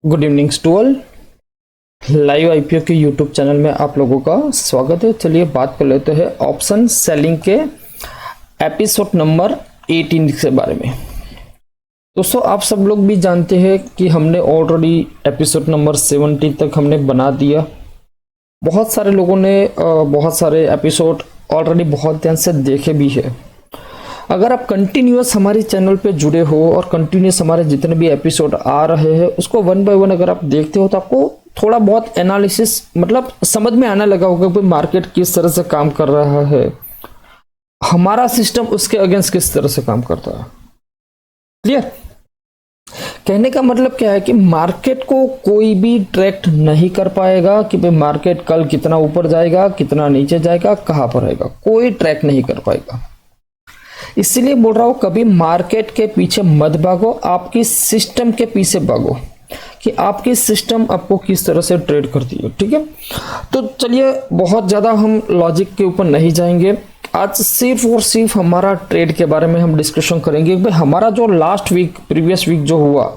Good evening to all. Live IPO के YouTube channel में आप लोगों का स्वागत है। चलिए बात कर लेते हैं ऑप्शन सेलिंग के एपिसोड नंबर 18 के बारे में। दोस्तों आप सब लोग भी जानते हैं कि हमने ऑलरेडी एपिसोड नंबर 70 तक हमने बना दिया। बहुत सारे लोगों ने बहुत सारे एपिसोड ऑलरेडी बहुत ध्यान से देखे भी है। अगर आप कंटिन्यूअस हमारे चैनल पे जुड़े हो और कंटिन्यूअस हमारे जितने भी एपिसोड आ रहे हैं उसको वन बाय वन अगर आप देखते हो तो आपको थोड़ा बहुत एनालिसिस मतलब समझ में आने लगा होगा कि मार्केट किस तरह से काम कर रहा है, हमारा सिस्टम उसके अगेंस्ट किस तरह से काम करता है। क्लियर? कहने का मतलब क्या है कि मार्केट को कोई भी ट्रैक नहीं कर पाएगा कि भाई मार्केट कल कितना ऊपर जाएगा, कितना नीचे जाएगा, कहां पर रहेगा, कोई ट्रैक नहीं कर पाएगा। इसलिए बोल रहा हूं कभी मार्केट के पीछे मत भागो, आपकी सिस्टम के पीछे भागो कि आपकी सिस्टम आपको किस तरह से ट्रेड करती है। ठीक है, तो चलिए बहुत ज्यादा हम लॉजिक के ऊपर नहीं जाएंगे। आज सिर्फ और सिर्फ हमारा ट्रेड के बारे में हम डिस्कशन करेंगे। भाई हमारा जो लास्ट वीक प्रीवियस वीक जो हुआ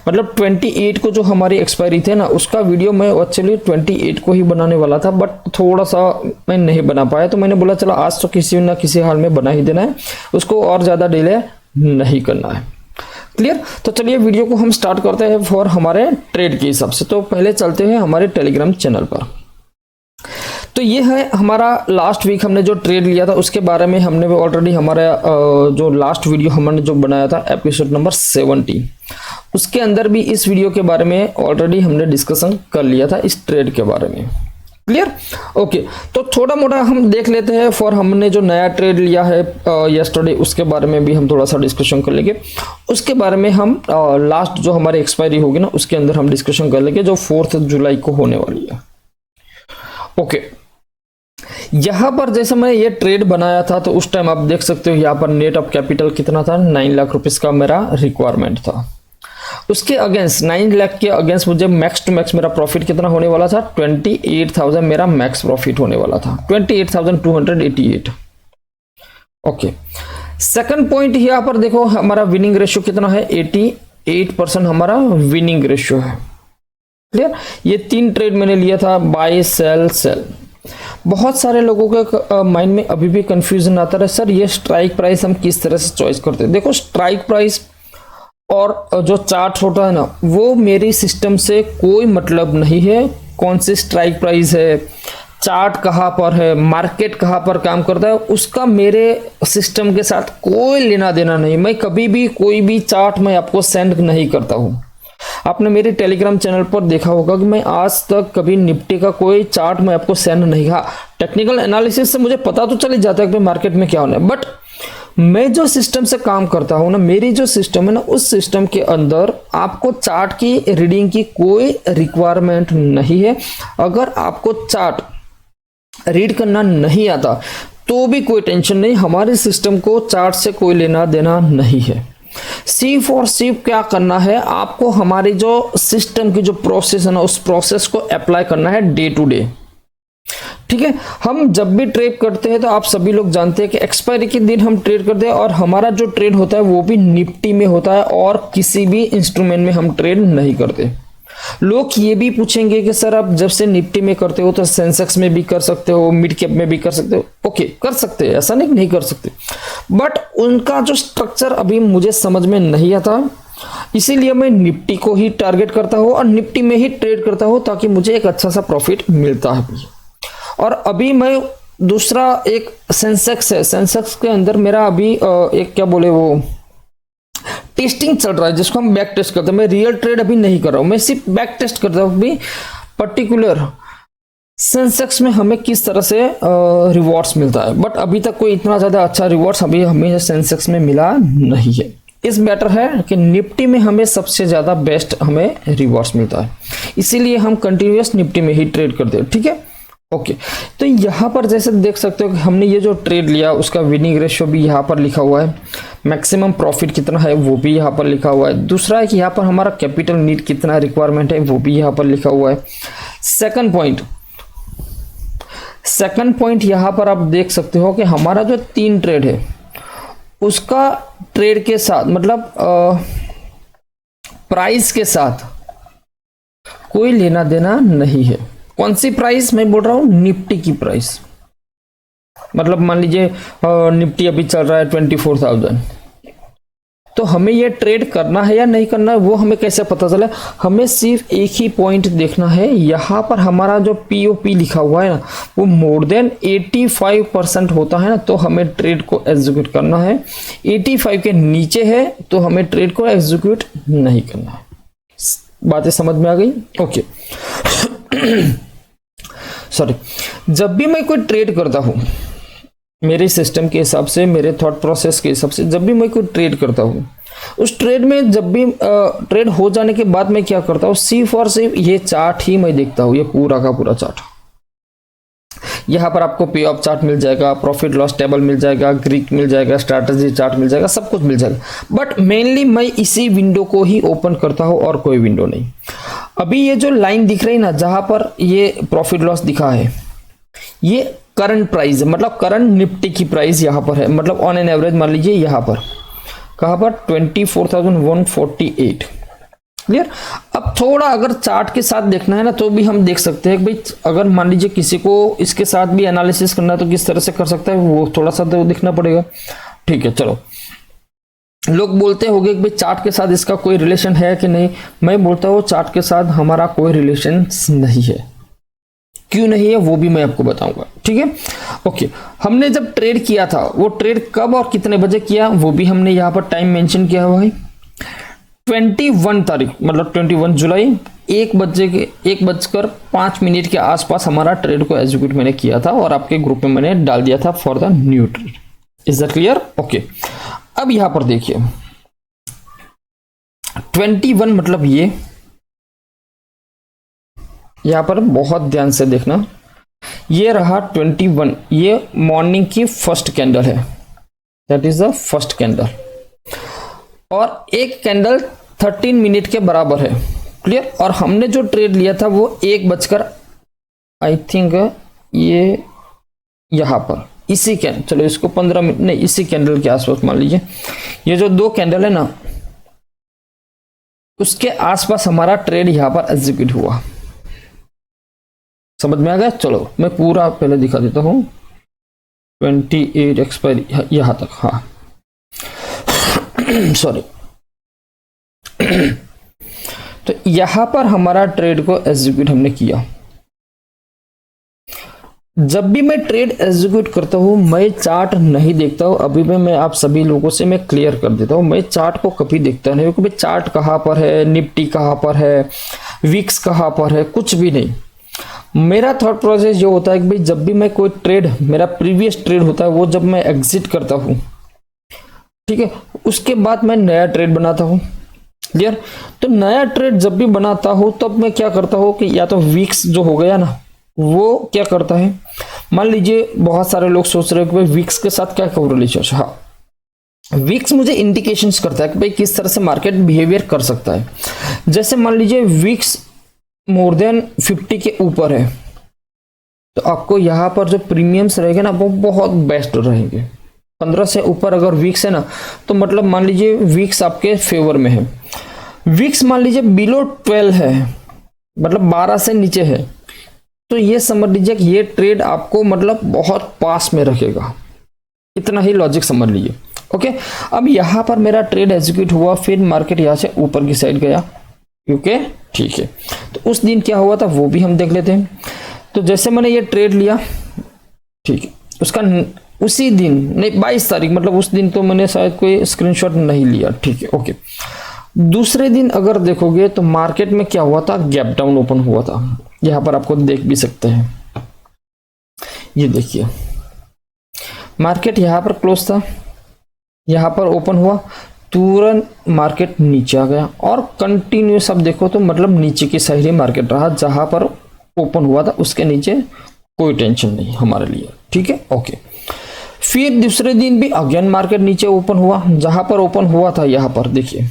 मतलब 28 को जो हमारी एक्सपायरी थे ना, उसका वीडियो मैं एक्चुअली 28 को ही बनाने वाला था, बट थोड़ा सा मैं नहीं बना पाया, तो मैंने बोला चला आज तो किसी ना किसी हाल में बना ही देना है, उसको और ज्यादा डिले नहीं करना है। क्लियर? तो चलिए वीडियो को हम स्टार्ट करते हैं फॉर हमारे ट्रेड के हिसाब से। तो पहले चलते हैं हमारे टेलीग्राम चैनल पर। तो ये है हमारा लास्ट वीक हमने जो ट्रेड लिया था उसके बारे में हमने ऑलरेडी हमारा जो लास्ट वीडियो हमने जो बनाया था एपिसोड नंबर 70, उसके अंदर भी इस वीडियो के बारे में ऑलरेडी हमने डिस्कशन कर लिया था इस ट्रेड के बारे में। क्लियर? ओके, तो थोड़ा मोटा हम देख लेते हैं फॉर हमने जो नया ट्रेड लिया है यस्टरडे, उसके बारे में भी हम थोड़ा सा डिस्कशन कर लेंगे। उसके बारे में हम लास्ट जो हमारी एक्सपायरी होगी ना उसके अंदर हम डिस्कशन कर लेंगे जो 4 जुलाई को होने वाली है। ओके, यहां पर जैसे मैंने ये ट्रेड बनाया था तो उस टाइम आप देख सकते हो यहाँ पर नेट ऑफ कैपिटल कितना था, 9 लाख रुपीस का मेरा रिक्वायरमेंट था। उसके अगेंस्ट 9 लाख के अगेंस्ट मुझे मैक्स टू मैक्स मेरा प्रॉफिट कितना होने वाला था, 28,000 मेरा मैक्स प्रॉफिट होने वाला था, 28,288। ओके, सेकंड पॉइंट यहाँ पर देखो हमारा विनिंग रेशियो कितना है, 88% हमारा विनिंग रेशियो है। क्लियर? ये 3 ट्रेड मैंने लिया था, बाय सेल सेल। बहुत सारे लोगों के माइंड में अभी भी कंफ्यूजन आता है, सर ये स्ट्राइक प्राइस हम किस तरह से चॉइस करते हैं। देखो स्ट्राइक प्राइस और जो चार्ट होता है ना वो मेरी सिस्टम से कोई मतलब नहीं है। कौन सी स्ट्राइक प्राइस है, चार्ट कहाँ पर है, मार्केट कहाँ पर काम करता है, उसका मेरे सिस्टम के साथ कोई लेना देना नहीं। मैं कभी भी कोई भी चार्ट मैं आपको सेंड नहीं करता हूँ। आपने मेरे टेलीग्राम चैनल पर देखा होगा कि मैं आज तक कभी निफ्टी का कोई चार्ट मैं आपको सेंड नहीं किया। टेक्निकल एनालिसिस से मुझे पता तो चल जाता है कि मार्केट में क्या होना है, बट मैं जो सिस्टम से काम करता हूं ना, मेरी जो सिस्टम है ना, उस सिस्टम के अंदर आपको चार्ट की रीडिंग की कोई रिक्वायरमेंट नहीं है। अगर आपको चार्ट रीड करना नहीं आता तो भी कोई टेंशन नहीं, हमारे सिस्टम को चार्ट से कोई लेना देना नहीं है। सिर्फ और सिर्फ क्या करना है, आपको हमारी जो सिस्टम की जो प्रोसेस है ना उस प्रोसेस को अप्लाई करना है डे टू डे। ठीक है, हम जब भी ट्रेड करते हैं तो आप सभी लोग जानते हैं कि एक्सपायरी के दिन हम ट्रेड करते हैं और हमारा जो ट्रेड होता है वो भी निफ्टी में होता है और किसी भी इंस्ट्रूमेंट में हम ट्रेड नहीं करते। लोग ये भी पूछेंगे कि सर आप जब से निफ्टी में करते हो तो सेंसेक्स में भी कर सकते हो, मिड कैप में भी कर सकते हो। ओके, कर सकते हैं, ऐसा नहीं कर सकते, बट उनका जो स्ट्रक्चर अभी मुझे समझ में नहीं आता, इसीलिए मैं निफ्टी को ही टारगेट करता हूं और निफ्टी में ही ट्रेड करता हूं ताकि मुझे एक अच्छा सा प्रॉफिट मिलता है। और अभी मैं दूसरा एक सेंसेक्स है, सेंसेक्स के अंदर मेरा अभी एक क्या बोले वो टेस्टिंग चल रहा है जिसको हम बैक टेस्ट करते हैं। मैं रियल ट्रेड अभी नहीं कर रहा हूं, मैं सिर्फ बैक टेस्ट करता हूं अभी पर्टिकुलर सेंसेक्स में हमें किस तरह से रिवॉर्ड्स मिलता है, बट अभी तक कोई इतना ज्यादा अच्छा रिवॉर्ड्स अभी हमें सेंसेक्स में मिला नहीं है। इस बेटर है कि निफ्टी में हमें सबसे ज्यादा बेस्ट हमें रिवॉर्ड्स मिलता है, इसीलिए हम कंटिन्यूअस निफ्टी में ही ट्रेड करते हैं। ठीक है, ओके, तो यहाँ पर जैसे देख सकते हो कि हमने ये जो ट्रेड लिया उसका विनिंग रेशियो भी यहाँ पर लिखा हुआ है, मैक्सिमम प्रॉफिट कितना है वो भी यहाँ पर लिखा हुआ है। दूसरा है कि यहाँ पर हमारा कैपिटल नीड कितना रिक्वायरमेंट है वो भी यहाँ पर लिखा हुआ है। सेकंड पॉइंट यहाँ पर आप देख सकते हो कि हमारा जो 3 ट्रेड है उसका ट्रेड के साथ मतलब प्राइस के साथ कोई लेना देना नहीं है। कौन सी प्राइस मैं बोल रहा हूँ? निफ्टी की प्राइस। मतलब मान लीजिए निफ्टी अभी चल रहा है 24,000, तो हमें ये ट्रेड करना है या नहीं करना है वो हमें कैसे पता चले? हमें सिर्फ एक ही पॉइंट देखना है, यहाँ पर हमारा जो पीओपी लिखा हुआ है ना वो मोर देन 85% होता है ना, तो हमें ट्रेड को एग्जीक्यूट करना है। 85 के नीचे है तो हमें ट्रेड को एग्जीक्यूट नहीं करना है। बातें समझ में आ गई? ओके। सॉरी, जब भी मैं कोई ट्रेड करता हूं, मेरे सिस्टम के हिसाब से, मेरे थॉट प्रोसेस के हिसाब से, जब भी मैं कोई ट्रेड करता हूँ, उस ट्रेड में जब भी ट्रेड हो जाने के बाद मैं क्या करता हूँ? सिर्फ और सिर्फ ये चार्ट ही मैं देखता हूँ, ये पूरा का पूरा चार्ट। यहाँ पर आपको पे ऑफ चार्ट मिल जाएगा, प्रॉफिट लॉस टेबल मिल जाएगा, ग्रीक मिल जाएगा, स्ट्रैटेजी चार्ट मिल जाएगा, सब कुछ मिल जाएगा। बट मेनली मैं इसी विंडो को ही ओपन करता हूँ और कोई विंडो नहीं। अभी ये जो लाइन दिख रही ना, जहां पर ये प्रॉफिट लॉस दिखा है, ये करंट प्राइस है, मतलब करंट निफ्टी की प्राइस यहाँ पर है। मतलब ऑन एन एवरेज मान लीजिए यहाँ पर, कहाँ पर? 24,148। क्लियर? अब थोड़ा अगर चार्ट के साथ देखना है ना, तो भी हम देख सकते हैं भाई, अगर मान लीजिए किसी को इसके साथ भी एनालिसिस करना है तो किस तरह से कर सकता है, वो थोड़ा सा तो देखना पड़ेगा। ठीक है, चलो। लोग बोलते होंगे कि भाई चार्ट के साथ इसका कोई रिलेशन है कि नहीं। मैं बोलता हूँ चार्ट के साथ हमारा कोई रिलेशन नहीं है। क्यों नहीं है वो भी मैं आपको बताऊंगा। ठीक है, ओके। हमने जब ट्रेड किया था, वो ट्रेड कब और कितने बजे किया वो भी हमने यहाँ पर टाइम मेंशन किया हुआ है। 21 तारीख, मतलब 21 जुलाई, 1:05 के आसपास हमारा ट्रेड को एग्जीक्यूट मैंने किया था और आपके ग्रुप में मैंने डाल दिया था for the new trade. Is that clear? Okay. अब यहां पर देखिए 21 मतलब ये, यहां पर बहुत ध्यान से देखना, ये रहा 21, ये मॉर्निंग की फर्स्ट कैंडल है, that is the first candle, और एक कैंडल 13 मिनट के बराबर है। क्लियर? और हमने जो ट्रेड लिया था वो 1 आई थिंक ये यहां पर इसी कैंडल, चलो इसको 15 मिनट नहीं, इसी कैंडल के आसपास मान लीजिए, ये जो दो कैंडल है ना, उसके आसपास हमारा ट्रेड यहां पर एग्जीक्यूट हुआ। समझ में आ गया? चलो मैं पूरा पहले दिखा देता हूं। 28 एक्सपायरी यहां तक, हाँ सॉरी। तो यहां पर हमारा ट्रेड को एग्जीक्यूट हमने किया। जब भी मैं ट्रेड एग्जीक्यूट करता हूं मैं चार्ट नहीं देखता हूं। अभी भी मैं आप सभी लोगों से मैं क्लियर कर देता हूं, मैं चार्ट को कभी देखता नहीं, क्योंकि चार्ट कहां पर है, निफ्टी कहां पर है, विक्स कहां पर है, कुछ भी नहीं। मेरा थॉट प्रोसेस ये होता है कि भाई जब भी मैं कोई ट्रेड, मेरा प्रीवियस ट्रेड होता है, वो जब मैं एग्जिट करता हूं, ठीक है, उसके बाद मैं नया ट्रेड बनाता हूं। क्लियर? तो नया ट्रेड जब भी बनाता हूं तब मैं क्या करता हूं कि या तो विक्स जो हो गया ना, वो क्या करता है, मान लीजिए बहुत सारे लोग सोच रहे हैं कि भाई विक्स के साथ क्या कोरिलेशन। हाँ, विक्स मुझे इंडिकेशंस करता है कि भाई किस तरह से मार्केट बिहेवियर कर सकता है। जैसे मान लीजिए विक्स मोर देन 50 के ऊपर है, तो आपको यहां पर जो प्रीमियम्स रहेंगे ना वो बहुत बेस्ट रहेंगे। 15 से ऊपर अगर विक्स है ना, तो मतलब मान लीजिए विक्स आपके फेवर में है। विक्स मान लीजिए बिलो 12 है, मतलब 12 से नीचे है, तो ये समझ लीजिए कि ये ट्रेड आपको मतलब बहुत पास में रखेगा। इतना ही लॉजिक समझ लीजिए। ओके, अब यहां पर मेरा ट्रेड एग्जीक्यूट हुआ, फिर मार्केट यहां से ऊपर की साइड गया। ओके, ठीक है, तो उस दिन क्या हुआ था वो भी हम देख लेते हैं। तो जैसे मैंने ये ट्रेड लिया, ठीक है, उसका उसी दिन नहीं 22 तारीख, मतलब उस दिन तो मैंने शायद कोई स्क्रीनशॉट नहीं लिया। ठीक है, ओके। दूसरे दिन अगर देखोगे तो मार्केट में क्या हुआ था, गैप डाउन ओपन हुआ था। यहां पर आपको देख भी सकते हैं, ये देखिए मार्केट यहां पर क्लोज था, यहां पर ओपन हुआ, तुरंत मार्केट नीचे आ गया और कंटिन्यूस अब देखो तो मतलब नीचे की साइड ही मार्केट रहा, जहां पर ओपन हुआ था उसके नीचे कोई टेंशन नहीं हमारे लिए। ठीक है, ओके। फिर दूसरे दिन भी अगेन मार्केट नीचे ओपन हुआ, जहां पर ओपन हुआ था यहां पर देखिए,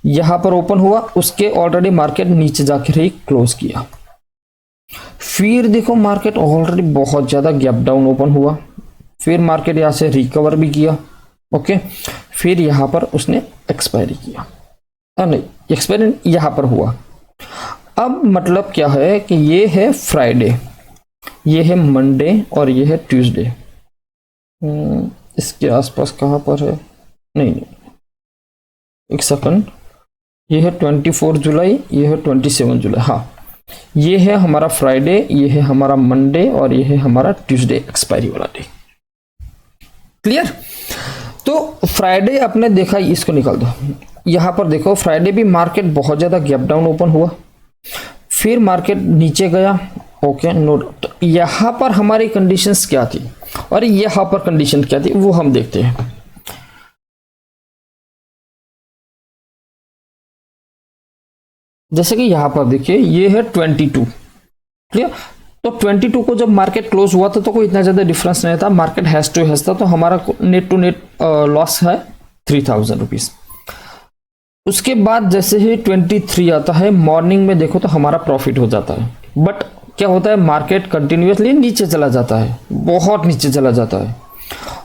यहां पर ओपन हुआ, उसके ऑलरेडी मार्केट नीचे जाकर ही क्लोज किया। फिर देखो मार्केट ऑलरेडी बहुत ज्यादा गैप डाउन ओपन हुआ, फिर मार्केट यहां से रिकवर भी किया। ओके, फिर यहां पर उसने एक्सपायरी किया, नहीं एक्सपायरी यहां पर हुआ। अब मतलब क्या है कि ये है फ्राइडे, ये है मंडे और ये है ट्यूसडे। इसके आसपास कहाँ पर है, नहीं नहीं, एक सेकंड, ये है 24 जुलाई, ये है 27 जुलाई। हाँ, ये है हमारा फ्राइडे, ये है हमारा मंडे और ये है हमारा ट्यूसडे एक्सपायरी वाला डे। क्लियर? तो फ्राइडे आपने देखा, इसको निकाल दो। यहां पर देखो फ्राइडे भी मार्केट बहुत ज्यादा गैप डाउन ओपन हुआ, फिर मार्केट नीचे गया। Okay, no doubt. यहां पर हमारी कंडीशंस क्या थी और यहां पर कंडीशन क्या थी वो हम देखते हैं। जैसे कि यहां पर देखिए, ये है 22। क्लियर? तो 22 को जब मार्केट क्लोज हुआ था तो कोई इतना ज्यादा डिफरेंस नहीं था, मार्केट हैज टू हैज था, तो हमारा नेट टू नेट लॉस है 3000 रुपीज। उसके बाद जैसे ही 23 आता है, मॉर्निंग में देखो तो हमारा प्रॉफिट हो जाता है। बट क्या होता है, मार्केट कंटिन्यूसली नीचे चला जाता है, बहुत नीचे चला जाता है,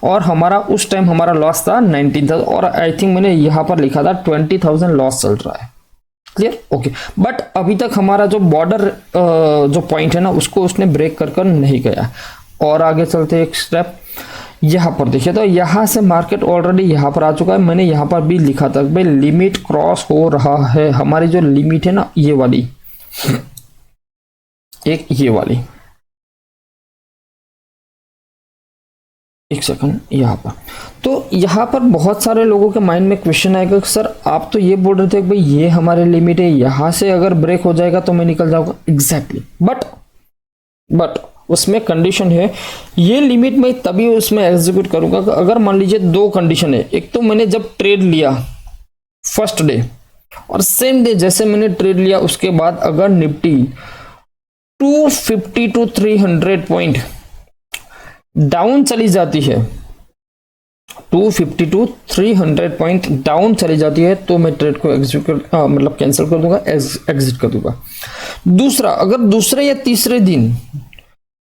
और हमारा उस टाइम हमारा लॉस था 19,000, और आई थिंक मैंने यहाँ पर लिखा था 20,000 लॉस चल रहा है। क्लियर? ओके। बट अभी तक हमारा जो बॉर्डर जो पॉइंट है ना, उसको उसने ब्रेक कर नहीं गया। और आगे चलते एक स्टेप, यहां पर देखिए तो यहां से मार्केट ऑलरेडी यहां पर आ चुका है। मैंने यहां पर भी लिखा था भाई लिमिट क्रॉस हो रहा है। हमारी जो लिमिट है ना, ये वाली, एक ये वाली, एक सेकंड, यहां पर। तो यहां पर बहुत सारे लोगों के माइंड में क्वेश्चन आएगा कि सर आप तो ये बोल रहे थे कि भाई ये हमारे लिमिट है, यहां से अगर ब्रेक हो जाएगा तो मैं निकल जाऊंगा। एग्जैक्टली। बट उसमें कंडीशन है, ये लिमिट मैं तभी उसमें एग्जीक्यूट करूंगा अगर मान लीजिए दो कंडीशन है। एक तो मैंने जब ट्रेड लिया फर्स्ट डे, और सेम डे जैसे मैंने ट्रेड लिया उसके बाद अगर निफ्टी 250 टू 300 पॉइंट डाउन चली जाती है, 250 टू 300 पॉइंट डाउन चली जाती है, तो मैं ट्रेड को एग्जीक्यूट मतलब कैंसिल कर दूंगा, एग्जिट कर दूंगा। दूसरा, अगर दूसरे या तीसरे दिन,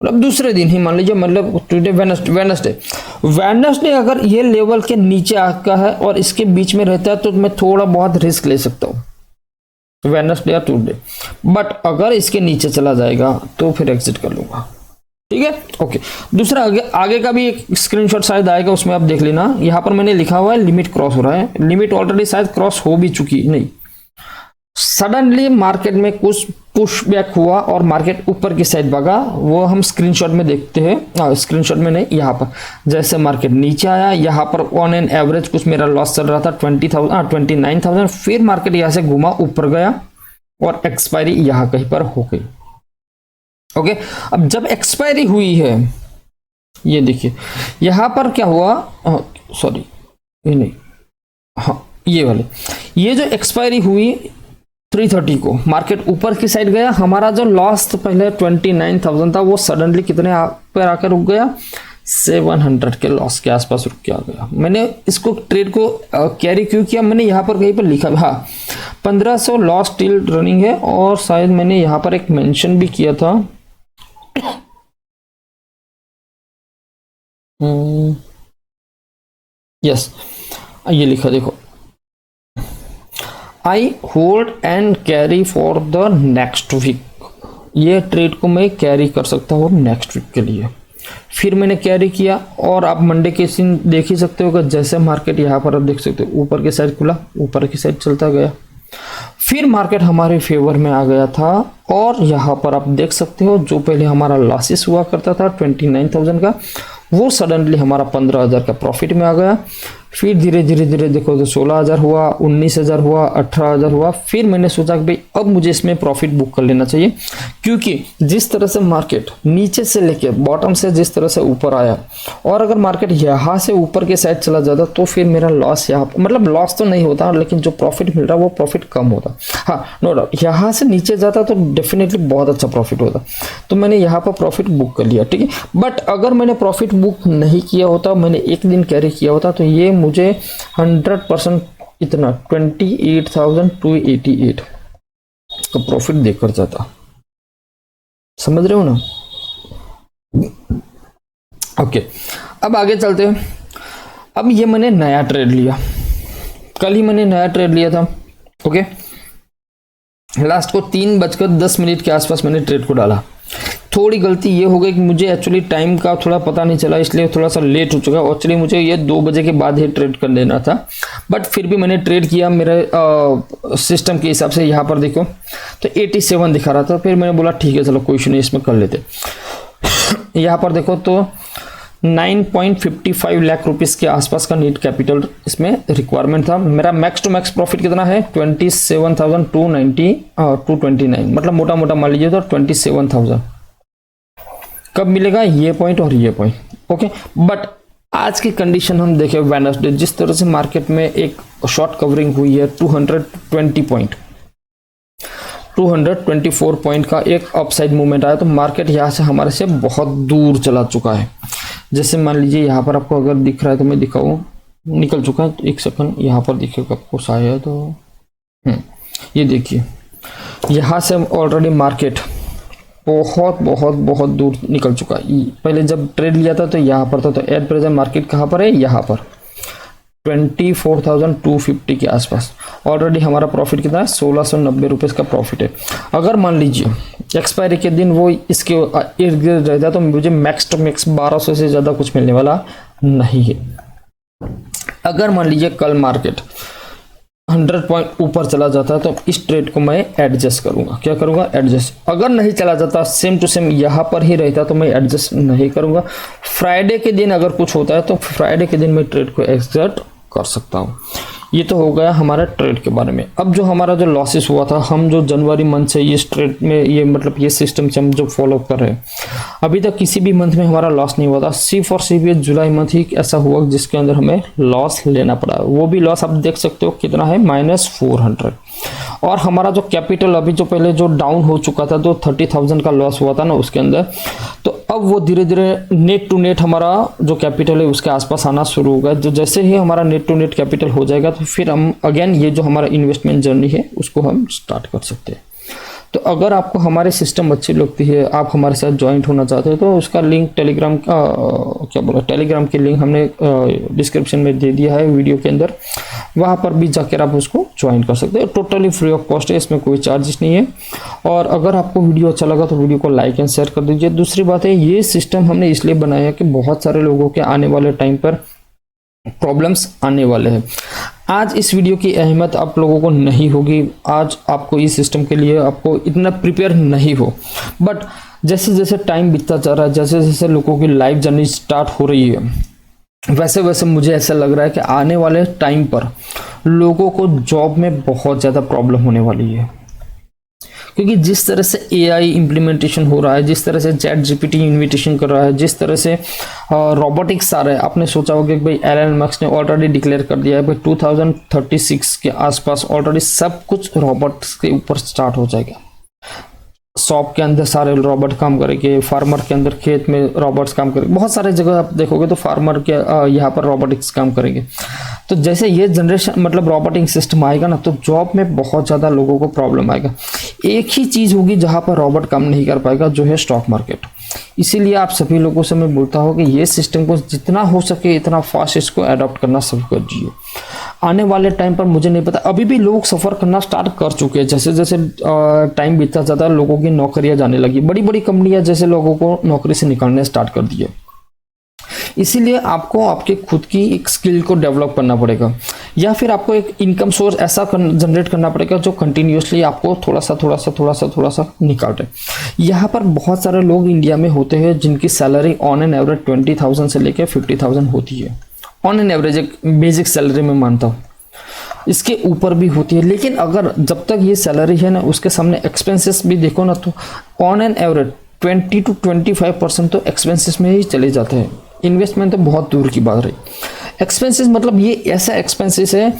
मतलब दूसरे दिन ही मान लीजिए, मतलब टुडे वेडनेसडे अगर ये लेवल के नीचे आता है और इसके बीच में रहता है तो मैं थोड़ा बहुत रिस्क ले सकता हूँ वेडनेसडे या टुडे। बट अगर इसके नीचे चला जाएगा तो फिर एग्जिट कर लूंगा। ठीक है? ओके। दूसरा, आगे का भी एक स्क्रीनशॉट शायद आएगा, उसमें आप देख लेना। यहां पर मैंने लिखा हुआ है लिमिट क्रॉस हो रहा है। लिमिट ऑलरेडी शायद क्रॉस हो भी चुकी, नहीं, सडनली मार्केट में कुछ पुश बैक हुआ और मार्केट ऊपर की साइड भागा, वो हम स्क्रीनशॉट में देखते हैं। स्क्रीनशॉट में नहीं, यहाँ पर जैसे मार्केट नीचे आया, यहाँ पर ऑन एन एवरेज कुछ मेरा लॉस चल रहा था 29,000, फिर मार्केट यहाँ से घुमा ऊपर गया और एक्सपायरी यहाँ कहीं पर हो गई। ओके। अब जब एक्सपायरी हुई है, ये देखिए यहां पर क्या हुआ, सॉरी ये नहीं, हाँ ये वाले, ये जो एक्सपायरी हुई 330 को, मार्केट ऊपर की साइड गया, हमारा जो लॉस तो पहले 29,000 था वो सडनली कितने पर आकर रुक गया, 700 के लॉस के आसपास रुक के आ गया। मैंने इसको ट्रेड को कैरी क्यों किया, मैंने यहाँ पर कहीं पर लिखा, हाँ 1500 लॉस टिल रनिंग है, और शायद मैंने यहाँ पर एक मेंशन भी किया था, यस ये लिखा देखो, I hold and carry for the next week. ये ट्रेड को मैं कैरी कर सकता हूँ नेक्स्ट वीक के लिए। फिर मैंने कैरी किया, और आप मंडे के सीन देख ही सकते हो कि जैसे मार्केट यहाँ पर आप देख सकते हो ऊपर की साइड खुला, ऊपर की साइड चलता गया, फिर मार्केट हमारे फेवर में आ गया था, और यहाँ पर आप देख सकते हो जो पहले हमारा लॉसेस हुआ करता था 29,000 का, वो सडनली हमारा 15,000 का प्रॉफिट में आ गया। फिर धीरे धीरे धीरे देखो तो 16,000 हुआ, 19,000 हुआ, 18,000 हुआ। फिर मैंने सोचा कि भाई अब मुझे इसमें प्रॉफिट बुक कर लेना चाहिए, क्योंकि जिस तरह से मार्केट नीचे से लेके बॉटम से जिस तरह से ऊपर आया, और अगर मार्केट यहाँ से ऊपर के साइड चला जाता तो फिर मेरा लॉस यहाँ, मतलब लॉस तो नहीं होता लेकिन जो प्रॉफिट मिल रहा वो प्रॉफिट कम होता। हाँ नो डाउट, यहाँ से नीचे जाता तो डेफिनेटली बहुत अच्छा प्रॉफिट होता, तो मैंने यहाँ पर प्रॉफिट बुक कर लिया। ठीक है, बट अगर मैंने प्रॉफिट बुक नहीं किया होता, मैंने एक दिन कैरी किया होता, तो ये मुझे 100% इतना 28,288 का प्रॉफिट देकर जाता। समझ रहे हो ना? ओके, अब आगे चलते हैं। अब ये मैंने नया ट्रेड लिया, कल ही मैंने नया ट्रेड लिया था। ओके, लास्ट को 3:10 के आसपास मैंने ट्रेड को डाला। थोड़ी गलती ये हो गई कि मुझे एक्चुअली टाइम का थोड़ा पता नहीं चला, इसलिए थोड़ा सा लेट हो चुका। एक्चुअली मुझे ये 2 बजे के बाद ही ट्रेड कर लेना था, बट फिर भी मैंने ट्रेड किया मेरे सिस्टम के हिसाब से। यहाँ पर देखो तो 87 दिखा रहा था, फिर मैंने बोला ठीक है चलो कोई इशू नहीं, इसमें कर लेते। यहाँ पर देखो तो 9.55 लाख रुपीस के आसपास का नीट कैपिटल इसमें रिक्वायरमेंट था। मेरा मैक्स टू मैक्स प्रॉफिट कितना है 27,229, मतलब मोटा मोटा मान लीजिए तो 27,000। कब मिलेगा ये पॉइंट और ये पॉइंट, ओके। बट आज की कंडीशन हम देखें वेडनेसडे, जिस तरह से मार्केट में एक शॉर्ट कवरिंग हुई है 224 पॉइंट का एक अपसाइड मूवमेंट आया, तो मार्केट यहाँ से हमारे से बहुत दूर चला चुका है। जैसे मान लीजिए यहाँ पर आपको अगर दिख रहा है तो मैं दिखाऊं, निकल चुका है, एक सेकंड यहाँ पर दिखेगा आपको शायद, तो ये देखिए यहाँ से ऑलरेडी मार्केट बहुत बहुत बहुत दूर निकल चुका है। पहले जब ट्रेड लिया था तो यहाँ पर था, तो एट प्रेजेंट मार्केट कहाँ पर है, यहाँ पर 24,250 के आसपास। ऑलरेडी हमारा प्रॉफिट कितना है 1690 रुपये का प्रॉफिट है। अगर मान लीजिए एक्सपायरी के दिन वो इसके इर्द गिर्द रहता तो मुझे मैक्स टू मैक्स 1200 से ज़्यादा कुछ मिलने वाला नहीं है। अगर मान लीजिए कल मार्केट 100 पॉइंट ऊपर चला जाता है तो इस ट्रेड को मैं एडजस्ट करूंगा। क्या करूंगा, एडजस्ट। अगर नहीं चला जाता सेम टू सेम यहाँ पर ही रहता तो मैं एडजस्ट नहीं करूंगा। फ्राइडे के दिन अगर कुछ होता है तो फ्राइडे के दिन मैं ट्रेड को एग्जिट कर सकता हूँ। ये तो हो गया हमारा ट्रेड के बारे में। अब जो हमारा जो लॉसेस हुआ था, हम जो जनवरी मंथ से ये ट्रेड में ये मतलब ये सिस्टम से हम जो फॉलो कर रहे हैं, अभी तक किसी भी मंथ में हमारा लॉस नहीं हुआ था। सिर्फ और सिर्फ ये जुलाई मंथ ही ऐसा हुआ जिसके अंदर हमें लॉस लेना पड़ा। वो भी लॉस आप देख सकते हो कितना है -400। और हमारा जो कैपिटल अभी जो पहले जो डाउन हो चुका था, जो 30,000 का लॉस हुआ था ना उसके अंदर, तो अब वो धीरे धीरे नेट टू नेट हमारा जो कैपिटल है उसके आसपास आना शुरू होगा। जो जैसे ही हमारा नेट टू नेट कैपिटल हो जाएगा तो फिर हम अगेन ये जो हमारा इन्वेस्टमेंट जर्नी है उसको हम स्टार्ट कर सकते हैं। तो अगर आपको हमारे सिस्टम अच्छी लगती है, आप हमारे साथ ज्वाइंट होना चाहते हो, तो उसका लिंक टेलीग्राम टेलीग्राम की लिंक हमने डिस्क्रिप्शन में दे दिया है वीडियो के अंदर। वहाँ पर भी जाकर आप उसको ज्वाइन कर सकते हो। टोटली फ्री ऑफ कॉस्ट है, इसमें कोई चार्जेस नहीं है। और अगर आपको वीडियो अच्छा लगा तो वीडियो को लाइक एंड शेयर कर दीजिए। दूसरी बात है, ये सिस्टम हमने इसलिए बनाया है कि बहुत सारे लोगों के आने वाले टाइम पर प्रॉब्लम्स आने वाले हैं। आज इस वीडियो की अहमियत आप लोगों को नहीं होगी, आज आपको इस सिस्टम के लिए आपको इतना प्रिपेयर नहीं हो, बट जैसे जैसे टाइम बीतता जा रहा है, जैसे जैसे लोगों की लाइफ जर्नी स्टार्ट हो रही है, वैसे वैसे मुझे ऐसा लग रहा है कि आने वाले टाइम पर लोगों को जॉब में बहुत ज़्यादा प्रॉब्लम होने वाली है। क्योंकि जिस तरह से AI इम्प्लीमेंटेशन हो रहा है, जिस तरह से ChatGPT इन्विटेशन कर रहा है, जिस तरह से रोबोटिक्स आ रहा है, आपने सोचा होगा कि भाई एलन मस्क ने ऑलरेडी डिक्लेयर कर दिया है भाई 2036 के आसपास ऑलरेडी सब कुछ रोबोट्स के ऊपर स्टार्ट हो जाएगा। शॉप के अंदर सारे रोबोट काम करेंगे, फार्मर के अंदर खेत में रोबोट्स काम करेंगे, बहुत सारे जगह आप देखोगे तो फार्मर के यहाँ पर रोबोटिक्स काम करेंगे। तो जैसे ये जनरेशन मतलब रोबोटिक सिस्टम आएगा ना, तो जॉब में बहुत ज़्यादा लोगों को प्रॉब्लम आएगा। एक ही चीज़ होगी जहाँ पर रोबोट काम नहीं कर पाएगा, जो है स्टॉक मार्केट। इसीलिए आप सभी लोगों से मैं बोलता हूँ कि ये सिस्टम को जितना हो सके इतना फास्ट इसको अडॉप्ट करना शुरू कर दीजिए। आने वाले टाइम पर मुझे नहीं पता, अभी भी लोग सफ़र करना स्टार्ट कर चुके हैं। जैसे जैसे टाइम बीतता जाता है लोगों की नौकरियां जाने लगी, बड़ी बड़ी कंपनियां जैसे लोगों को नौकरी से निकालने स्टार्ट कर दिए। इसीलिए आपको आपके खुद की एक स्किल को डेवलप करना पड़ेगा, या फिर आपको एक इनकम सोर्स ऐसा जनरेट करना पड़ेगा जो कंटिन्यूसली आपको थोड़ा सा निकाल रहे। यहाँ पर बहुत सारे लोग इंडिया में होते हैं जिनकी सैलरी ऑन एन एवरेज 20,000 से लेकर 50,000 होती है। ऑन एन एवरेज एक बेसिक सैलरी में मानता हूँ, इसके ऊपर भी होती है। लेकिन अगर जब तक ये सैलरी है ना, उसके सामने एक्सपेंसेस भी देखो ना, तो ऑन एन एवरेज 20 to 25% तो एक्सपेंसेस में ही चले जाते हैं। इन्वेस्टमेंट तो बहुत दूर की बात रही। एक्सपेंसेस मतलब ये ऐसा एक्सपेंसेस है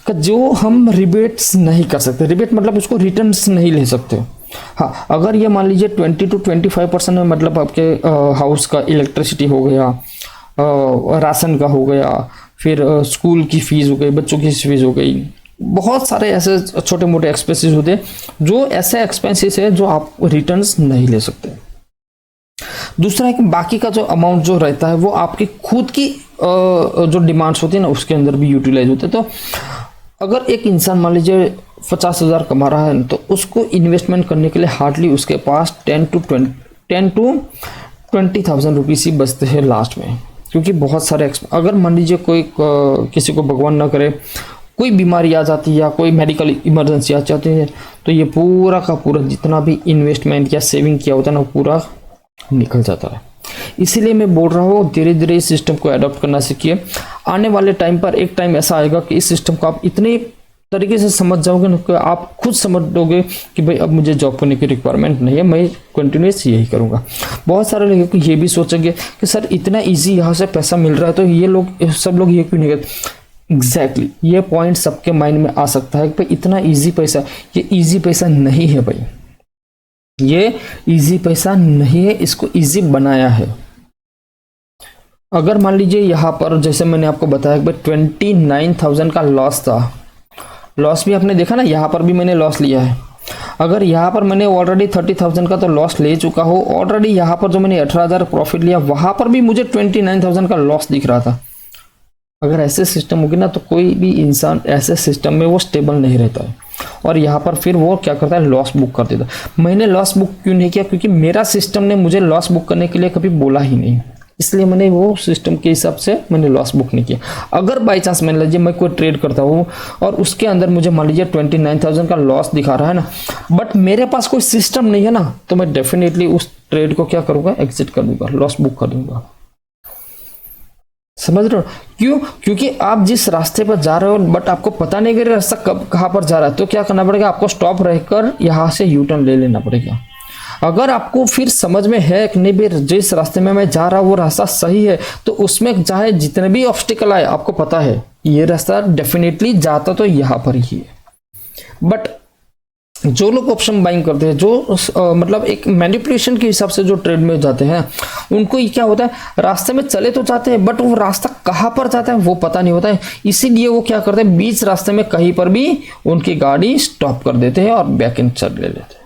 कि जो हम रिबेट्स नहीं कर सकते। रिबेट मतलब उसको रिटर्न्स नहीं ले सकते। हाँ, अगर ये मान लीजिए 20 to 25% में मतलब आपके हाउस का इलेक्ट्रिसिटी हो गया, राशन का हो गया, फिर स्कूल की फीस हो गई, बच्चों की फीस हो गई, बहुत सारे ऐसे छोटे मोटे एक्सपेंसेस होते हैं जो ऐसे एक्सपेंसेस है जो आप रिटर्न्स नहीं ले सकते। दूसरा है कि बाकी का जो अमाउंट जो रहता है वो आपकी खुद की जो डिमांड्स होती है ना उसके अंदर भी यूटिलाइज होते हैं। तो अगर एक इंसान मान लीजिए 50,000 कमा रहा है तो उसको इन्वेस्टमेंट करने के लिए हार्डली उसके पास 10 to 20,000 रुपीज़ ही बचते हैं लास्ट में। क्योंकि बहुत सारे अगर मान लीजिए कोई किसी को भगवान ना करे कोई बीमारी आ जाती है या कोई मेडिकल इमरजेंसी आ जाती है तो ये पूरा का पूरा जितना भी इन्वेस्टमेंट या सेविंग किया होता है ना पूरा निकल जाता है। इसीलिए मैं बोल रहा हूँ धीरे धीरे इस सिस्टम को अडॉप्ट करना सीखिए। आने वाले टाइम पर एक टाइम ऐसा आएगा कि इस सिस्टम को आप इतने तरीके से समझ जाओगे ना कि आप खुद समझ दोगे कि भाई अब मुझे जॉब करने की रिक्वायरमेंट नहीं है, मैं कंटिन्यूस यही करूँगा। बहुत सारे लोग ये भी सोचेंगे कि सर इतना ईजी यहाँ से पैसा मिल रहा है तो ये लोग सब लोग ये क्यों नहीं करते। एग्जैक्टली ये पॉइंट सबके माइंड में आ सकता है कि भाई इतना ईजी पैसा, ये ईजी पैसा नहीं है भाई, ये इजी पैसा नहीं है, इसको इजी बनाया है। अगर मान लीजिए यहाँ पर जैसे मैंने आपको बताया कि 29,000 का लॉस था, लॉस भी आपने देखा ना, यहाँ पर भी मैंने लॉस लिया है। अगर यहाँ पर मैंने ऑलरेडी 30,000 का तो लॉस ले चुका हूँ, ऑलरेडी यहाँ पर जो मैंने 18,000 प्रॉफिट लिया वहां पर भी मुझे 29,000 का लॉस दिख रहा था। अगर ऐसे सिस्टम होगी ना तो कोई भी इंसान ऐसे सिस्टम में वो स्टेबल नहीं रहता है और यहाँ पर फिर वो क्या करता है लॉस बुक कर देता है। मैंने लॉस बुक क्यों नहीं किया, क्योंकि मेरा सिस्टम ने मुझे लॉस बुक करने के लिए कभी बोला ही नहीं, इसलिए मैंने वो सिस्टम के हिसाब से मैंने लॉस बुक नहीं किया। अगर बाई चांस मान लीजिए मैं कोई ट्रेड करता हूँ और उसके अंदर मुझे मान लीजिए 29,000 का लॉस दिखा रहा है ना, बट मेरे पास कोई सिस्टम नहीं है ना, तो मैं डेफिनेटली उस ट्रेड को क्या करूँगा, एग्जिट कर दूंगा, लॉस बुक कर दूंगा। समझ रहे हो क्यों? क्योंकि आप जिस रास्ते पर जा रहे हो बट आपको पता नहीं कि रास्ता कब कहाँ पर जा रहा है, तो क्या करना पड़ेगा, आपको स्टॉप रहकर यहाँ से यू टर्न ले लेना पड़ेगा। अगर आपको फिर समझ में है कि नहीं भाई जिस रास्ते में मैं जा रहा हूँ वो रास्ता सही है, तो उसमें चाहे जितने भी ऑब्स्टिकल आए आपको पता है ये रास्ता डेफिनेटली जाता तो यहाँ पर ही है। बट जो लोग ऑप्शन बाइंग करते हैं, जो मतलब एक मैनिपुलेशन के हिसाब से जो ट्रेड में जाते हैं, उनको ये क्या होता है, रास्ते में चले तो जाते हैं बट वो रास्ता कहाँ पर जाता है वो पता नहीं होता है। इसीलिए वो क्या करते हैं, बीच रास्ते में कहीं पर भी उनकी गाड़ी स्टॉप कर देते हैं और बैक एंड चल ले लेते हैं।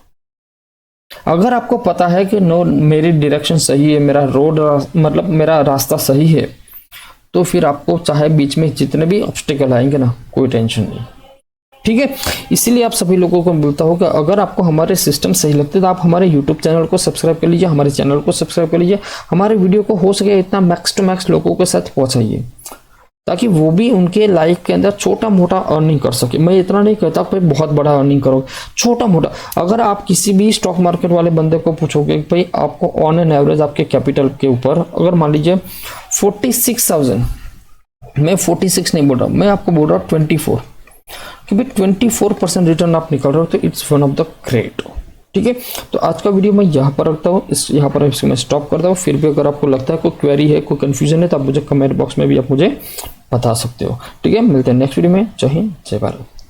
अगर आपको पता है कि नो मेरी डायरेक्शन सही है, मेरा रोड मतलब मेरा रास्ता सही है, तो फिर आपको चाहे बीच में जितने भी ऑब्स्टिकल आएंगे ना कोई टेंशन नहीं, ठीक है। इसीलिए आप सभी लोगों को बोलता हूँ कि अगर आपको हमारे सिस्टम सही लगते तो आप हमारे यूट्यूब चैनल को सब्सक्राइब कर लीजिए, हमारे चैनल को सब्सक्राइब कर लीजिए, हमारे वीडियो को हो सके इतना मैक्स टू मैक्स लोगों के साथ पहुंचाइए ताकि वो भी उनके लाइफ के अंदर छोटा मोटा अर्निंग कर सके। मैं इतना नहीं कहता कि बहुत बड़ा अर्निंग करो, छोटा मोटा। अगर आप किसी भी स्टॉक मार्केट वाले बंदे को पूछोगे कि भाई आपको ऑन एन एवरेज आपके कैपिटल के ऊपर अगर मान लीजिए 46,000, मैं 46 नहीं बोल रहा हूँ, मैं आपको बोल रहा हूँ 24, कि भाई 24% रिटर्न आप निकाल रहे हो तो it's one of the great, ठीक है। तो आज का वीडियो मैं यहाँ पर रखता हूँ, यहाँ पर इसको मैं स्टॉप करता हूँ। फिर भी अगर आपको लगता है कोई क्वेरी है, कोई कंफ्यूजन है तो आप मुझे कमेंट बॉक्स में भी आप मुझे बता सकते हो, ठीक है। मिलते हैं नेक्स्ट वीडियो में। जय हिंद, जय भारत।